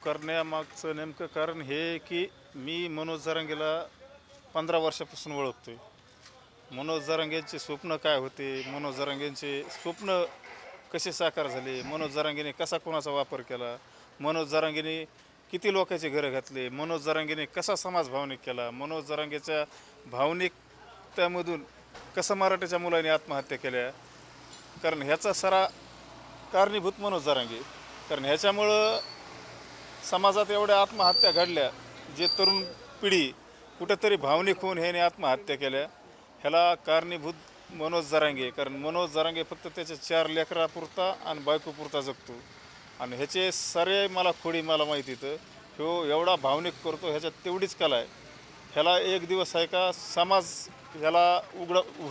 करण्यामागचं नेमकं कारण हे की मी मनोज जरांगेला 15 वर्षापासून ओळखतोय. मनोज जरांगेंचे स्वप्न काय होते, मनोज जरांगेंचे स्वप्न कसे साकार झाले, मनोज जरांगेने कसा कोणाचा वापर केला, मनोज जरांगेने किती लोकांचे घरं घातले, मनोज जरांगेने कसा समाज भावनिक केला, मनोज जरांगेच्या भावनिकतेमधून कसं मराठीच्या मुलांनी आत्महत्या केल्या. कारण ह्याचा सारा कारणीभूत मनोज जरांगे. कारण ह्याच्यामुळं समाजात एवढ्या आत्महत्या घडल्या, जे तरुण पिढी कुठेतरी भावनिक होऊन ह्याने आत्महत्या केल्या. ह्याला कारणीभूत मनोज जरांगे. कारण मनोज जरांगे फक्त त्याच्या 4 लेकरापुरता आणि बायकोपुरता जगतो. आणि ह्याचे सारे खोडी मला माहिती तर ह्यो एवढा भावनिक करतो, ह्याच्यात तेवढीच कला आहे. ह्याला एक दिवस आहे का समाज ह्याला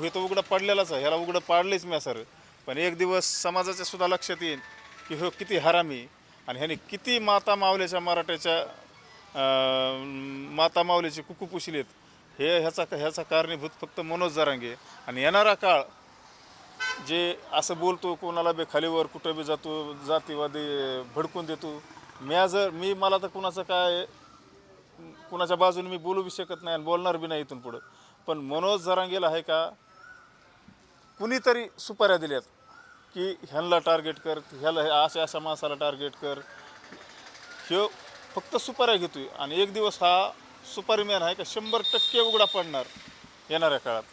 हे तर उघडं पडलेलाच आहे, ह्याला उघडं पाडलेच मी सर. पण एक दिवस समाजाच्या सुद्धा लक्षात येईल की ह्यो किती हरामी आणि ह्याने किती माता मावल्याच्या मराठ्याच्या माता मावल्याचे कुकू पुशिलेत. ह्याचा कारणीभूत फक्त मनोज जरांगे. आणि येणारा काळ जे असं बोलतो, कोणाला बी खालीवर कुठं बी जातो, जातीवादी भडकून देतो. मला तर कुणाच्या बाजूने मी बोलू बी शकत नाही आणि बोलणार बी नाही इथून पुढं. पण मनोज जरांगेला आहे का कुणीतरी सुपाऱ्या दिल्यात की ह्यांना टार्गेट कर, ह्याला अशा माणसाला टार्गेट कर. ह्यो फक्त सुपाऱ्या घेतोय आणि एक दिवस हा सुपारी मॅन आहे का 100% उघडा पडणार येणाऱ्या काळात.